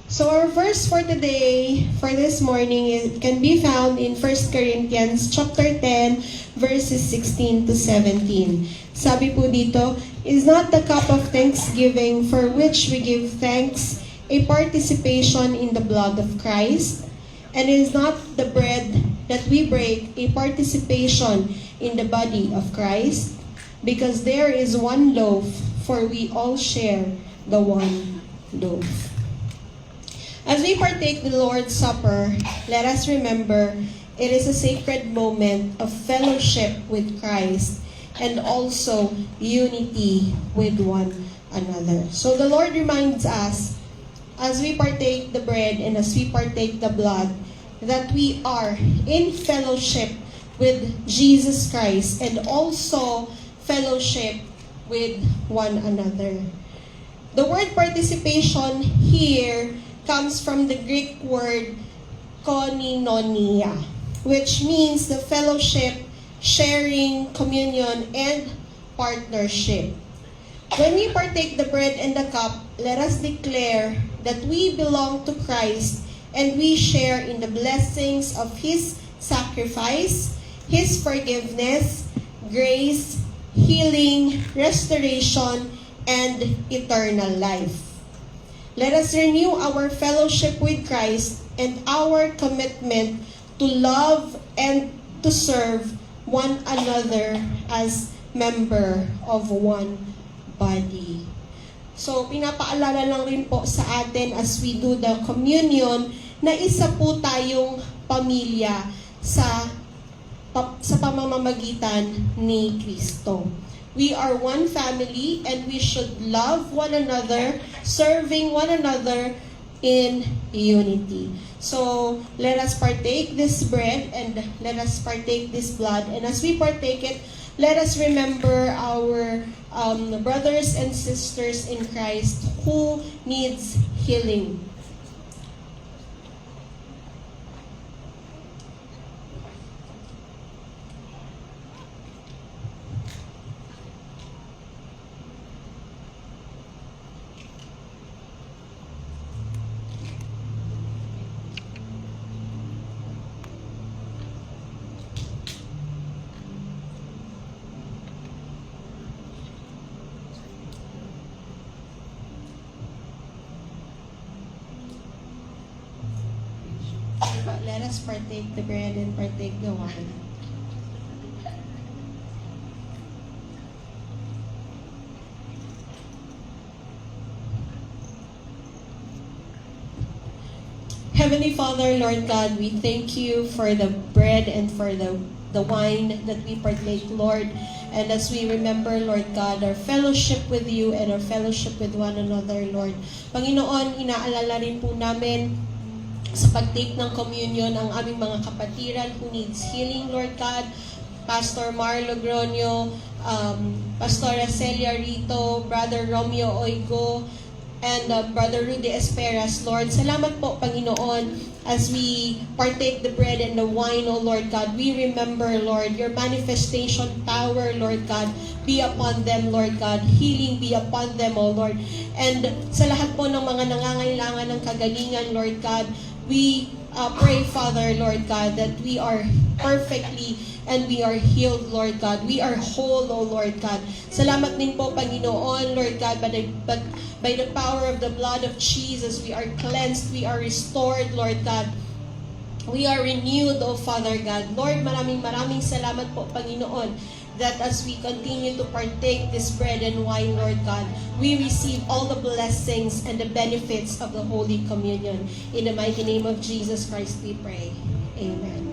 So our verse for today, for this morning, it can be found in 1 Corinthians chapter 10, verses 16 to 17. Sabi po dito, "Is not the cup of thanksgiving for which we give thanks a participation in the blood of Christ? And is not the bread that we break a participation in the body of Christ? Because there is one loaf, for we all share the one loaf." As we partake the Lord's Supper, let us remember it is a sacred moment of fellowship with Christ and also unity with one another. So the Lord reminds us, as we partake the bread and as we partake the blood, that we are in fellowship with Jesus Christ and also fellowship with one another. The word participation here comes from the Greek word koinonia, which means the fellowship, sharing, communion, and partnership. When we partake the bread and the cup, let us declare that we belong to Christ and we share in the blessings of His sacrifice, His forgiveness, grace, healing, restoration, and eternal life. Let us renew our fellowship with Christ and our commitment to love and to serve one another as member of one body. So, pinapaalala lang rin po sa atin as we do the communion na isa po tayong pamilya sa pamamagitan ni Kristo. We are one family and we should love one another, serving one another in unity. So, let us partake this bread and let us partake this blood. And as we partake it, let us remember our brothers and sisters in Christ who needs healing. Let us partake the bread and partake the wine. Heavenly Father, Lord God, we thank you for the bread and for the wine that we partake, Lord. And as we remember, Lord God, our fellowship with you and our fellowship with one another, Lord. Panginoon, inaalala rin po namin sa pag-take ng communion ang aming mga kapatiran who needs healing, Lord God. Pastor Mar Logronio, Pastora Celia Rito, Brother Romeo Oigo, and Brother Rudy Esperas, Lord. Salamat po, Panginoon, as we partake the bread and the wine, O Lord God. We remember, Lord, your manifestation power, Lord God, be upon them, Lord God. Healing be upon them, O Lord. And sa lahat po ng mga nangangailangan ng kagalingan, Lord God, we pray, Father, Lord God, that we are perfectly and we are healed, Lord God. We are whole, O Lord God. Salamat din po, Panginoon, Lord God, but by the power of the blood of Jesus, we are cleansed, we are restored, Lord God. We are renewed, O Father God. Lord, maraming salamat po, Panginoon, that as we continue to partake this bread and wine, Lord God, we receive all the blessings and the benefits of the Holy Communion. In the mighty name of Jesus Christ we pray. Amen.